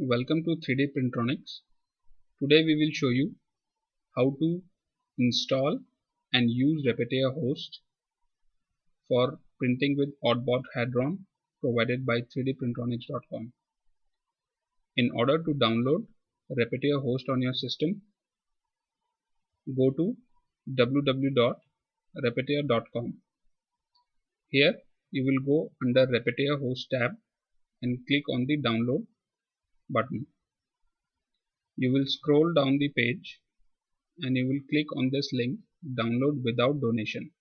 Welcome to 3D Printronics. Today we will show you how to install and use Repetier host for printing with Ordbot Hadron provided by 3dprintronics.com. In order to download Repetier host on your system, go to www.repetier.com. Here you will go under Repetier host tab and click on the download button. You will scroll down the page and you will click on this link, download without donation.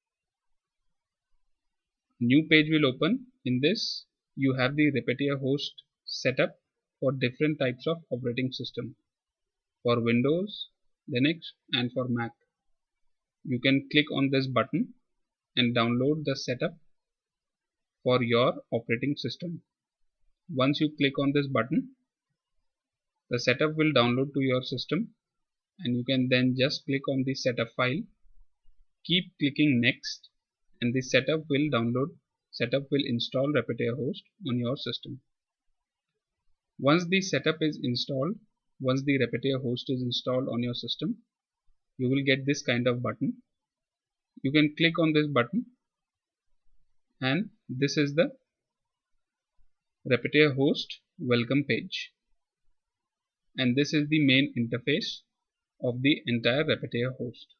New page will open. In this you have the Repetier host setup for different types of operating system, for Windows, Linux and for Mac. You can click on this button and download the setup for your operating system. Once you click on this button, the setup will download to your system and you can then just click on the setup file, keep clicking next, and the setup will install Repetier host on your system. Once the setup is installed, once the Repetier host is installed on your system, you will get this kind of button. You can click on this button and this is the Repetier host welcome page, and this is the main interface of the entire Repetier host.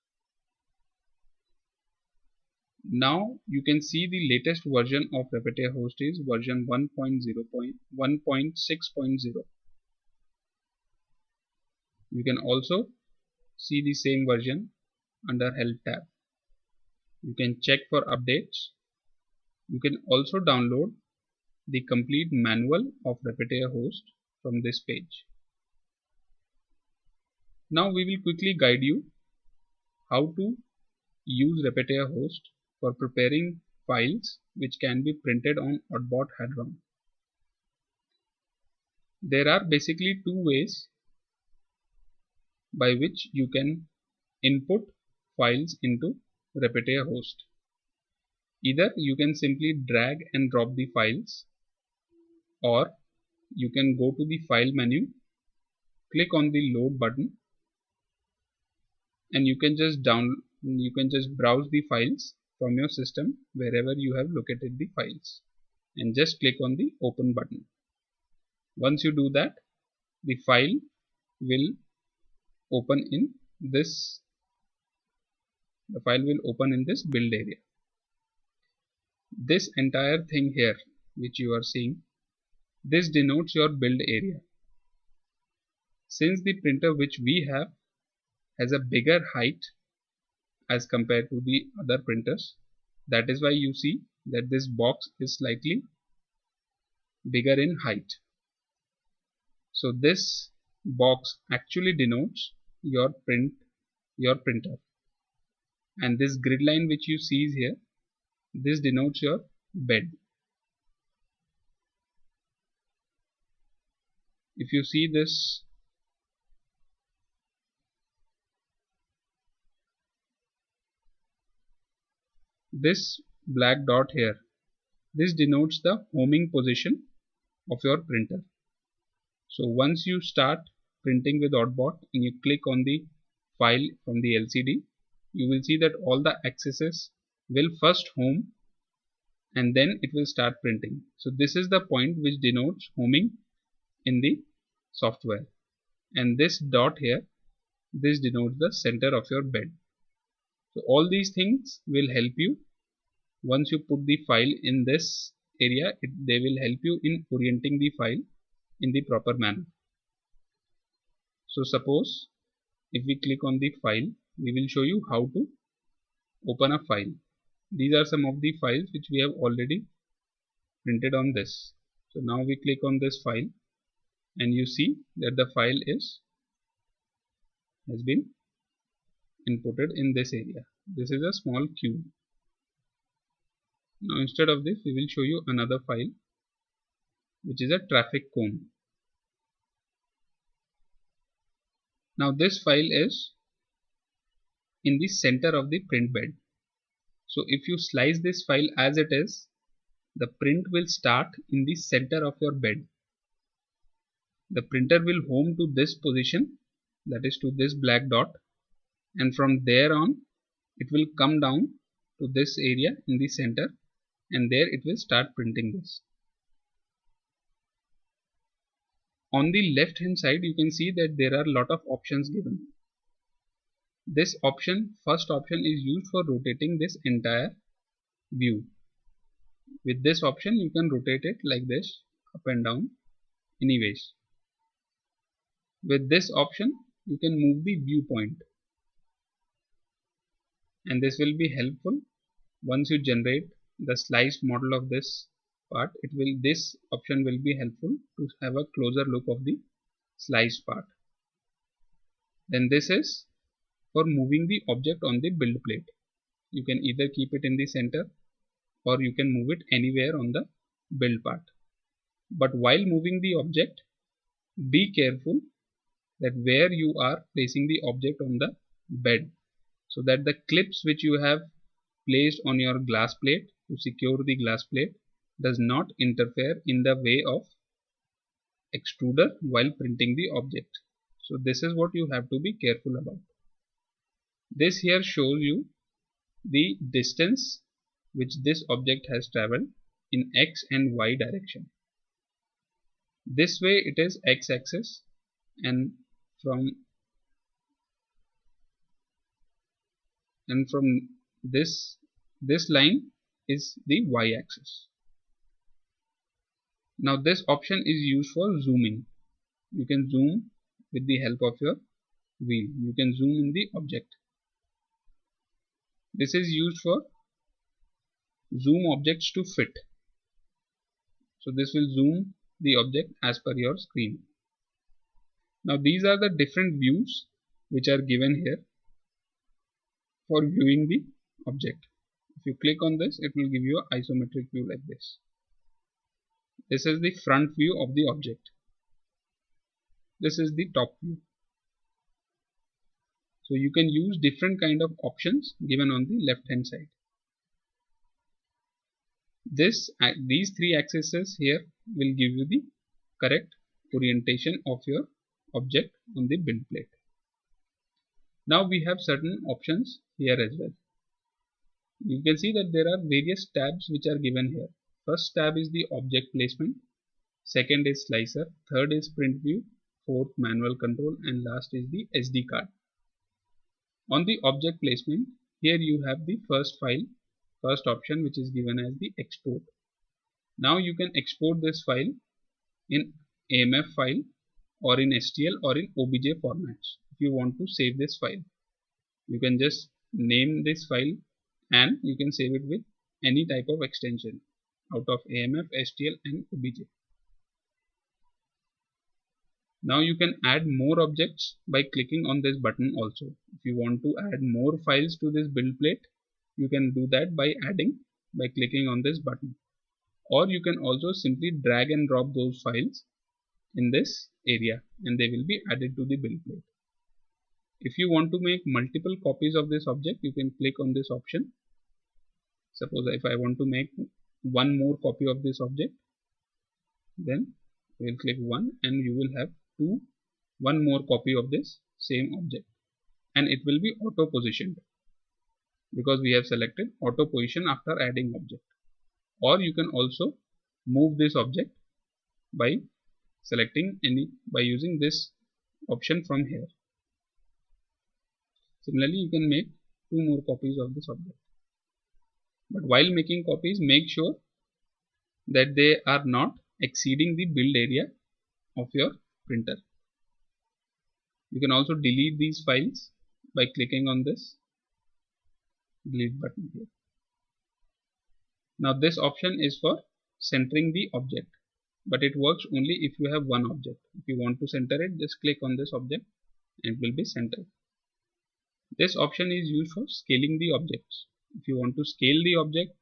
Now you can see the latest version of Repetier host is version 1.6.0. You can also see the same version under Help tab. You can check for updates. You can also download the complete manual of Repetier host from this page. Now we will quickly guide you how to use Repetier host for preparing files which can be printed on Ordbot Hadron. There are basically two ways by which you can input files into Repetier host. Either you can simply drag and drop the files, or you can go to the file menu, click on the load button, and you can just browse the files from your system wherever you have located the files, and just click on the open button. Once you do that, the file will open in this build area. This entire thing here which you are seeing, this denotes your build area. Since the printer which we have has a bigger height as compared to the other printers, that is why you see that this box is slightly bigger in height. So this box actually denotes your printer, and this grid line which you see here, this denotes your bed. If you see this, this black dot here, this denotes the homing position of your printer. So once you start printing with Ordbot and you click on the file from the LCD, you will see that all the axes will first home and then it will start printing. So this is the point which denotes homing in the software, and this dot here, this denotes the center of your bed. So all these things will help you. Once you put the file in this area, they will help you in orienting the file in the proper manner. So suppose if we click on the file, we will show you how to open a file. These are some of the files which we have already printed on this. So now we click on this file and you see that the file has been inputted in this area. This is a small cube. Now instead of this, we will show you another file which is a traffic cone. Now this file is in the center of the print bed. So if you slice this file as it is, the print will start in the center of your bed. the printer will home to this position, that is to this black dot, and from there on it will come down to this area in the center, and there it will start printing this. On the left hand side you can see that there are a lot of options given. This option, first option, is used for rotating this entire view. With this option you can rotate it like this, up and down, anyways. With this option you can move the viewpoint, and this will be helpful once you generate the sliced model of this part. This option will be helpful to have a closer look of the sliced part. Then this is for moving the object on the build plate. You can either keep it in the center or you can move it anywhere on the build part. But while moving the object, be careful that where you are placing the object on the bed, so that the clips which you have placed on your glass plate to secure the glass plate does not interfere in the way of extruder while printing the object. So this is what you have to be careful about. This here shows you the distance which this object has traveled in x and y direction. This way it is x-axis, and from this line is the y-axis. Now this option is used for zooming. You can zoom with the help of your wheel. You can zoom in the object. This is used for zoom objects to fit. So this will zoom the object as per your screen. Now these are the different views which are given here for viewing the object. If you click on this, it will give you an isometric view like this. This is the front view of the object. This is the top view. So you can use different kind of options given on the left hand side. These three axes here will give you the correct orientation of your object on the build plate. Now we have certain options here as well. You can see that there are various tabs which are given here. First tab is the object placement, second is slicer, third is print view, fourth manual control, and last is the SD card. On the object placement, here you have the first option, which is given as the export. Now you can export this file in AMF file or in STL or in OBJ formats. If you want to save this file, you can just name this file and you can save it with any type of extension out of AMF, STL and OBJ. Now you can add more objects by clicking on this button also. If you want to add more files to this build plate, you can do that by clicking on this button. Or you can also simply drag and drop those files in this area and they will be added to the build plate. If you want to make multiple copies of this object, you can click on this option. Suppose if I want to make one more copy of this object, then we will click 1 and you will have one more copy of this same object, and it will be auto positioned because we have selected auto position after adding object. Or you can also move this object by using this option from here. Similarly, you can make 2 more copies of this object. But while making copies, make sure that they are not exceeding the build area of your printer. You can also delete these files by clicking on this delete button here. Now this option is for centering the object, but it works only if you have one object. If you want to center it, just click on this object and it will be centered. This option is used for scaling the objects. If you want to scale the object,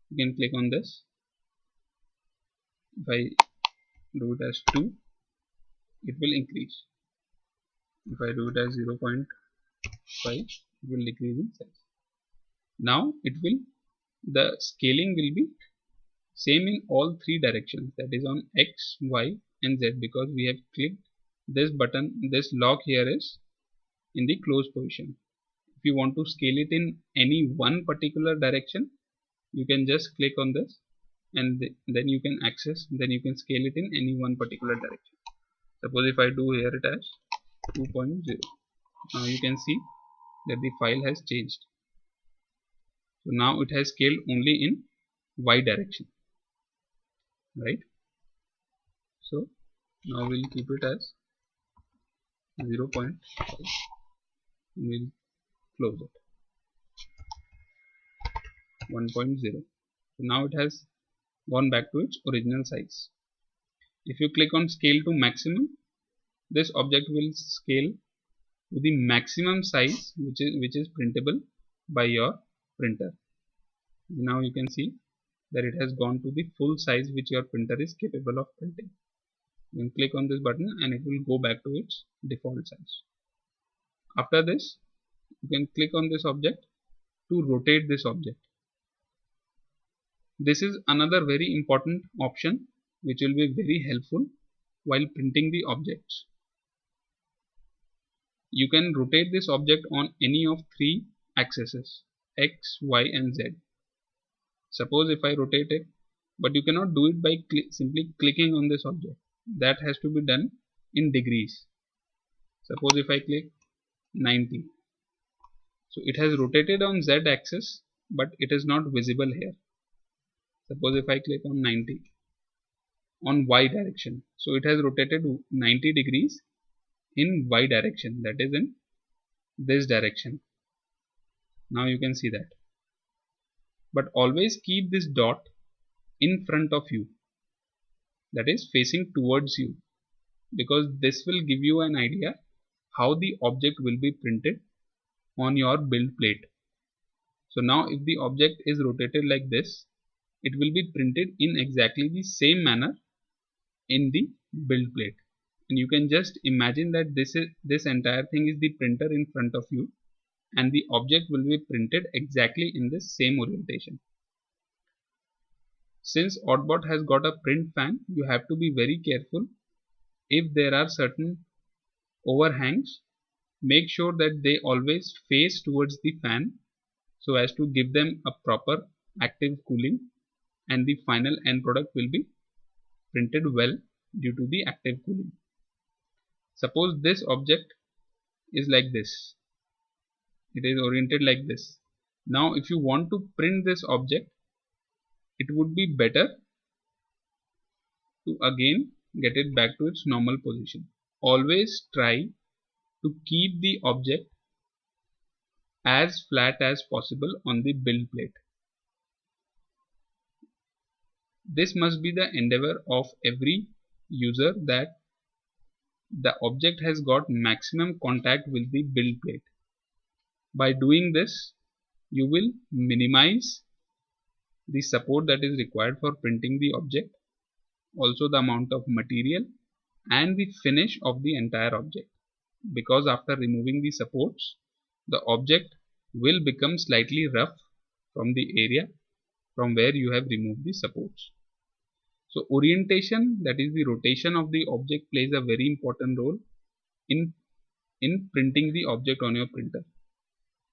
you can click on this. If I do it as 2, it will increase. If I do it as 0.5, it will decrease in size. Now the scaling will be same in all 3 directions, that is on X, Y and Z, because we have clicked this button. This lock here is in the close position. If you want to scale it in any one particular direction, you can just click on this, and then you can scale it in any one particular direction. Suppose if I do here it as 2.0. Now you can see that the file has changed. So now it has scaled only in Y direction, right? So now we'll keep it as 0.5 and we'll close it. 1.0. So now it has gone back to its original size. If you click on scale to maximum, this object will scale to the maximum size which is printable by your printer. Now you can see that it has gone to the full size which your printer is capable of printing. You can click on this button and it will go back to its default size. After this, you can click on this object to rotate this object. This is another very important option which will be very helpful while printing the objects. You can rotate this object on any of three axes, X, Y and Z. Suppose if I rotate it, but you cannot do it by simply clicking on this object. That has to be done in degrees. Suppose if I click 90. So it has rotated on Z axis, but it is not visible here. Suppose if I click on 90 on Y direction. So it has rotated 90 degrees in Y direction, that is in this direction. Now you can see that. But always keep this dot in front of you, that is facing towards you, because this will give you an idea how the object will be printed on your build plate. So now if the object is rotated like this, it will be printed in exactly the same manner in the build plate. And you can just imagine that this entire thing is the printer in front of you, and the object will be printed exactly in the same orientation. Since Ordbot has got a print fan, you have to be very careful. If there are certain overhangs, make sure that they always face towards the fan so as to give them a proper active cooling, and the final end product will be printed well due to the active cooling. Suppose this object is like this. It is oriented like this. Now if you want to print this object, it would be better to again get it back to its normal position. Always try to keep the object as flat as possible on the build plate. This must be the endeavor of every user, that the object has got maximum contact with the build plate. By doing this, you will minimize the support that is required for printing the object, also the amount of material and the finish of the entire object, because after removing the supports, the object will become slightly rough from the area from where you have removed the supports. So orientation, that is the rotation of the object, plays a very important role in printing the object on your printer.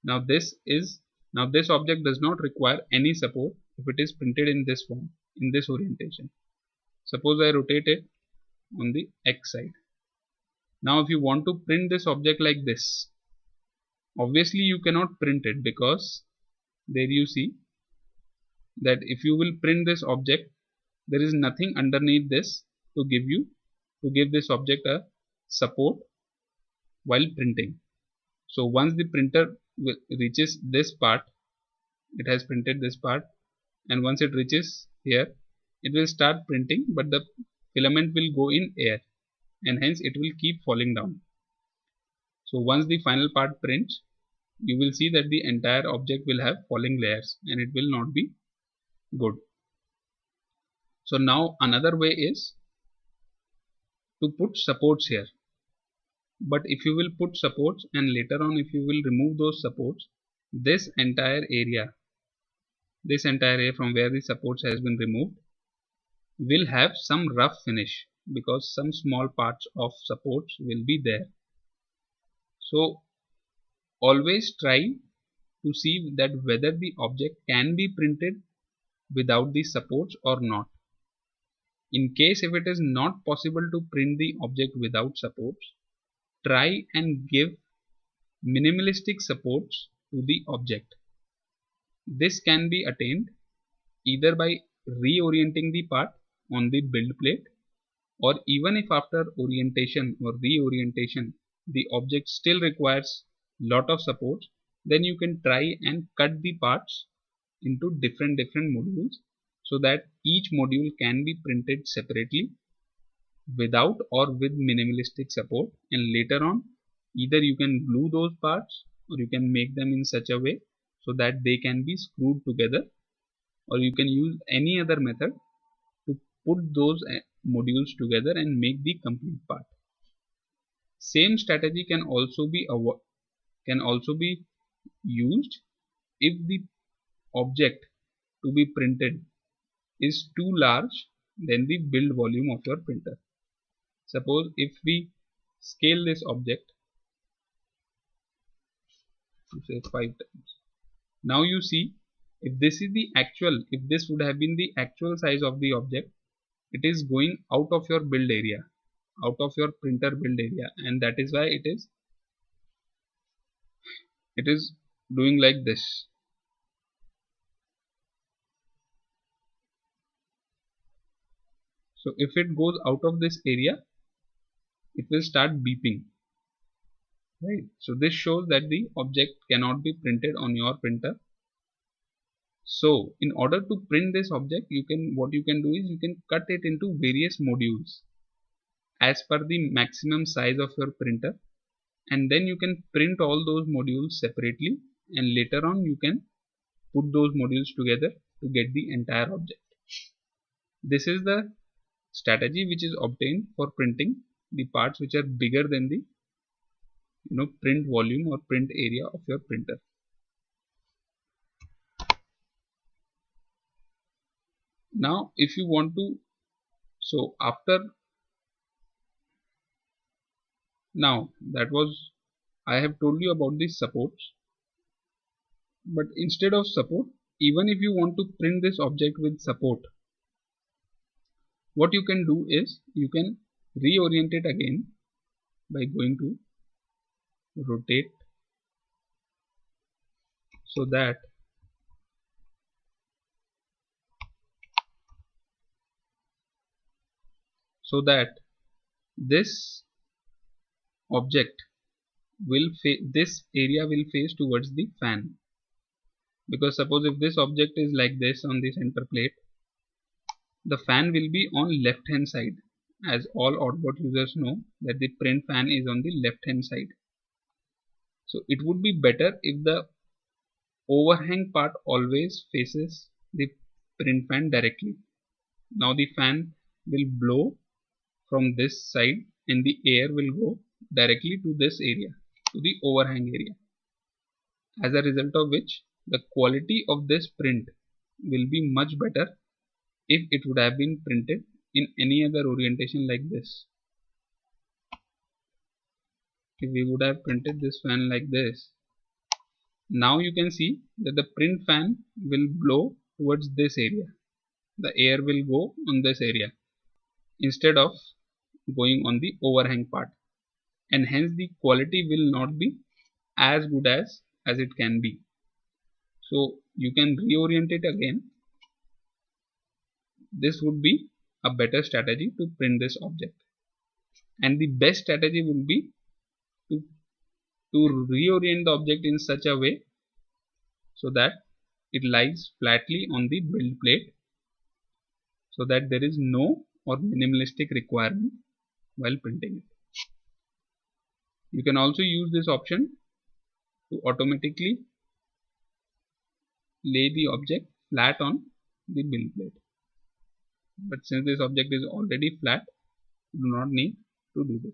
Now this object does not require any support if it is printed in this form, in this orientation. Suppose I rotate it on the X side. Now if you want to print this object like this, obviously you cannot print it, because there you see that if you will print this object, there is nothing underneath this to give this object a support while printing. So once the printer reaches this part, it has printed this part, and once it reaches here, it will start printing, but the filament will go in air, and hence it will keep falling down. So once the final part prints, you will see that the entire object will have falling layers, and it will not be good. So now another way is to put supports here. But if you will put supports and later on if you will remove those supports, this entire area from where the supports has been removed will have some rough finish, because some small parts of supports will be there. So always try to see that whether the object can be printed without the supports or not. In case if it is not possible to print the object without supports, try and give minimalistic supports to the object. This can be attained either by reorienting the part on the build plate, or even if after orientation or reorientation the object still requires lot of supports, then you can try and cut the parts into different modules so that each module can be printed separately without or with minimalistic support, and later on either you can glue those parts or you can make them in such a way so that they can be screwed together, or you can use any other method to put those modules together and make the complete part. Same strategy can also be used if the object to be printed is too large than the build volume of your printer. Suppose if we scale this object to say 5 times. Now you see, if this would have been the actual size of the object, it is going out of your build area, out of your printer build area, and that is why it is doing like this. So if it goes out of this area, it will start beeping, right? So this shows that the object cannot be printed on your printer. So in order to print this object, what you can do is you can cut it into various modules as per the maximum size of your printer, and then you can print all those modules separately, and later on you can put those modules together to get the entire object. This is the strategy which is obtained for printing the parts which are bigger than the print volume or print area of your printer. Now if you want to, so after, now that was, I have told you about these supports, but instead of support, even if you want to print this object with support, what you can do is you can reorient it again by going to rotate, so that this object this area will face towards the fan. Because suppose if this object is like this on the center plate, the fan will be on left hand side, as all Ordbot users know that the print fan is on the left hand side. So it would be better if the overhang part always faces the print fan directly. Now the fan will blow from this side and the air will go directly to this area, to the overhang area, as a result of which the quality of this print will be much better if it would have been printed in any other orientation like this. If we would have printed this fan like this, now you can see that the print fan will blow towards this area, the air will go on this area instead of going on the overhang part, and hence the quality will not be as good as it can be. So you can reorient it again. This would be a better strategy to print this object, and the best strategy would be to reorient the object in such a way so that it lies flatly on the build plate, so that there is no or minimalistic requirement while printing it. You can also use this option to automatically lay the object flat on the build plate, but since this object is already flat, you do not need to do this.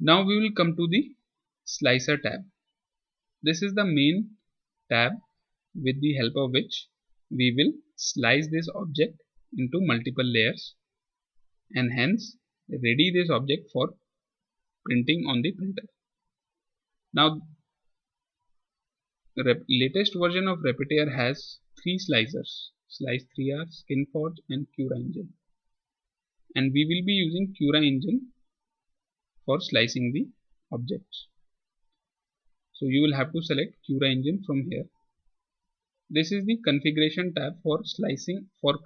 Now we will come to the slicer tab. This is the main tab with the help of which we will slice this object into multiple layers and hence ready this object for printing on the printer. Now the latest version of Repetier has 3 slicers, Slice 3R, SkinForge and Cura engine, and we will be using Cura engine for slicing the objects. So you will have to select Cura engine from here. This is the configuration tab for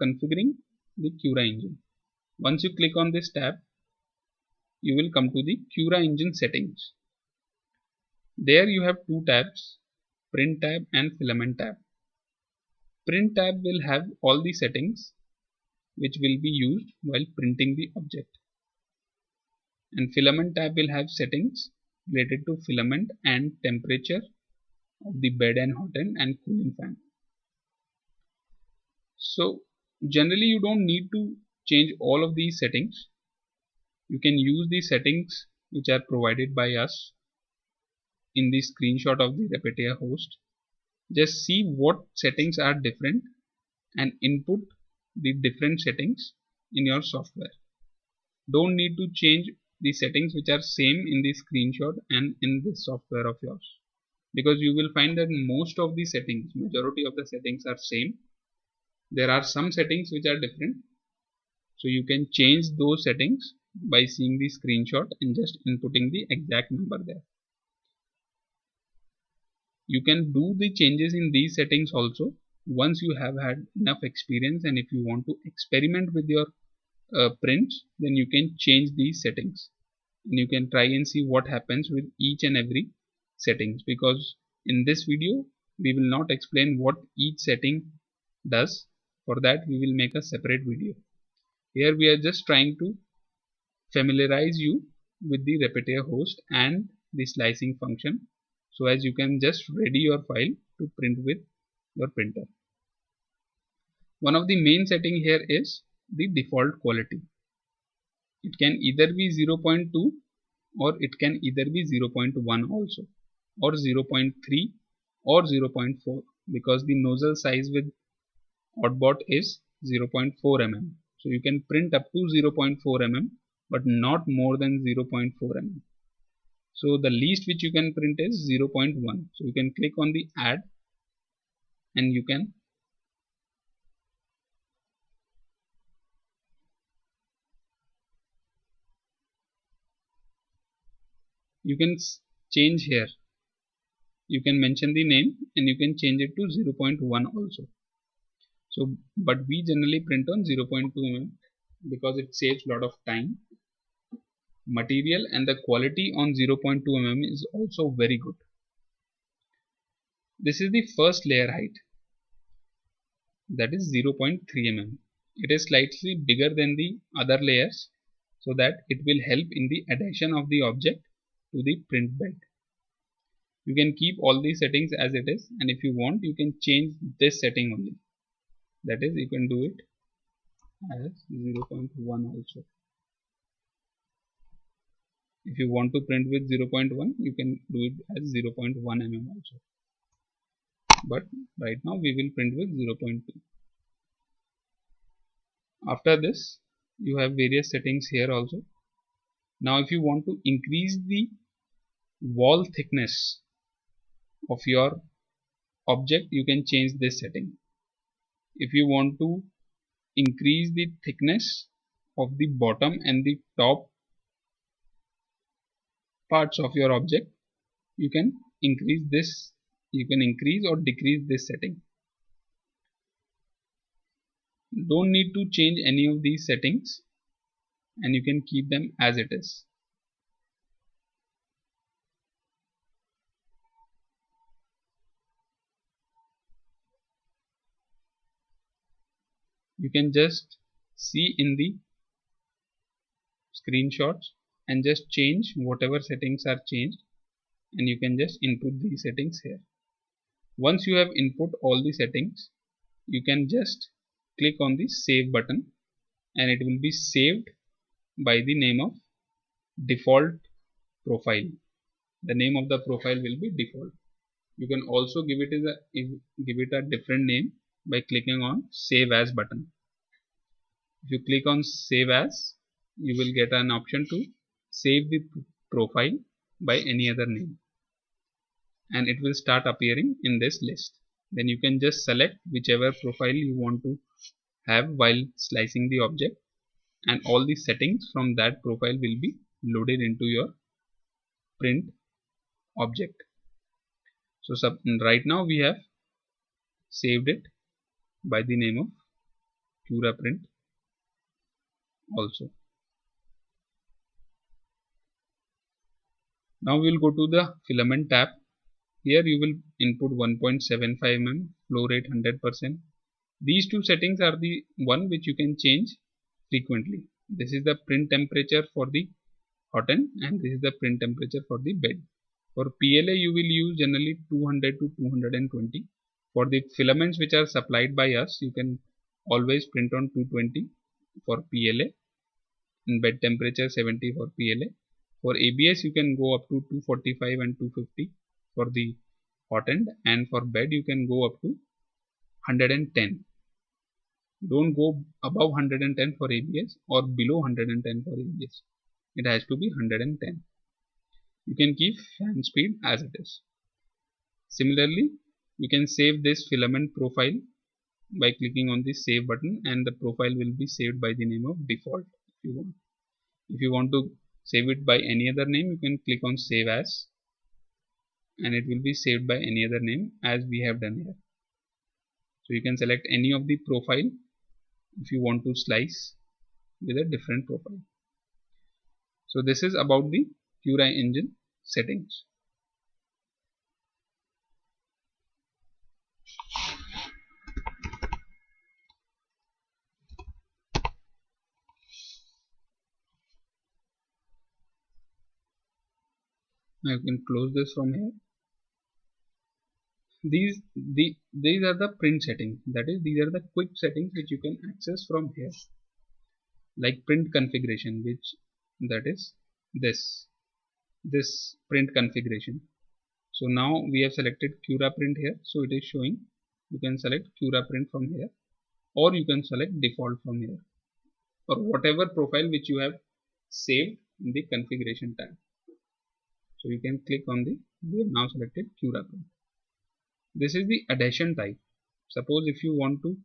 configuring the Cura engine. Once you click on this tab, you will come to the Cura engine settings. There you have 2 tabs, Print tab and Filament tab. Print tab will have all the settings which will be used while printing the object, and Filament tab will have settings related to filament and temperature of the bed and hot end and cooling fan. So generally you don't need to change all of these settings. You can use the settings which are provided by us in the screenshot of the Repetier host. Just see what settings are different and input the different settings in your software. Don't need to change the settings which are same in the screenshot and in this software of yours, because you will find that most of the settings, majority of the settings are same. There are some settings which are different, so you can change those settings by seeing the screenshot and just inputting the exact number there. You can do the changes in these settings also once you have had enough experience, and if you want to experiment with your prints, then you can change these settings and you can try and see what happens with each and every settings, because in this video we will not explain what each setting does. For that we will make a separate video. Here we are just trying to familiarize you with the Repetier host and the slicing function, so as you can just ready your file to print with your printer. One of the main setting here is the default quality. It can either be 0.2 or it can either be 0.1 also, or 0.3 or 0.4, because the nozzle size with Ordbot is 0.4 mm. So you can print up to 0.4 mm but not more than 0.4 mm. So the least which you can print is 0.1. So you can click on the add and you can change here. You can mention the name and you can change it to 0.1 also. So but we generally print on 0.2 mm because it saves a lot of time, material, and the quality on 0.2 mm is also very good. This is the first layer height, that is 0.3 mm. It is slightly bigger than the other layers so that it will help in the adhesion of the object to the print bed. You can keep all these settings as it is, and if you want you can change this setting only, that is you can do it as 0.1 also. If you want to print with 0.1 you can do it as 0.1 mm also, but right now we will print with 0.2. After this you have various settings here also. Now if you want to increase the wall thickness of your object you can change this setting. If you want to increase the thickness of the bottom and the top parts of your object, you can increase this, you can increase or decrease this setting. Don't need to change any of these settings and you can keep them as it is. You can just see in the screenshots and just change whatever settings are changed, and you can just input these settings here. Once you have input all the settings, you can just click on the save button and it will be saved by the name of default profile. The name of the profile will be default. You can also give it a different name by clicking on save as button. If you click on save as, you will get an option to save the profile by any other name, and it will start appearing in this list. Then you can just select whichever profile you want to have while slicing the object, and all the settings from that profile will be loaded into your print object. So right now we have saved it by the name of Cura print also. Now we will go to the filament tab. Here you will input 1.75 mm, flow rate 100%. These two settings are the one which you can change frequently. This is the print temperature for the hot end, and this is the print temperature for the bed. For PLA you will use generally 200 to 220. For the filaments which are supplied by us, you can always print on 220 for PLA, in bed temperature 70 for PLA. For ABS you can go up to 245 and 250 for the hot end, and for bed you can go up to 110. Don't go above 110 for ABS or below 110 for ABS. It has to be 110. You can keep fan speed as it is. Similarly, you can save this filament profile by clicking on the save button, and the profile will be saved by the name of default if you want. If you want to save it by any other name, you can click on save as, and it will be saved by any other name as we have done here. So you can select any of the profile if you want to slice with a different profile. So this is about the Cura engine settings. Now you can close this from here. These are the print settings, that is, these are the quick settings which you can access from here, like print configuration, which that is this print configuration. So now we have selected Cura print here, so it is showing. You can select Cura print from here, or you can select default from here, or whatever profile which you have saved in the configuration tab. So you can click on we have now selected Cura print. This is the adhesion type. Suppose if you want to,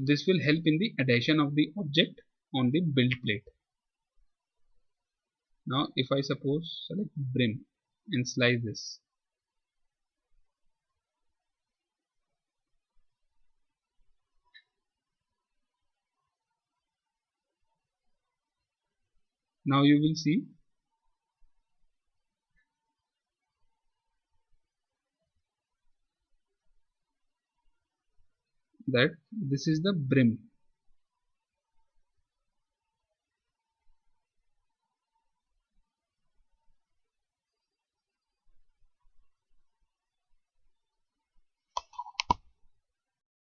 this will help in the adhesion of the object on the build plate. Now if I suppose select brim and slice this, now you will see that this is the brim.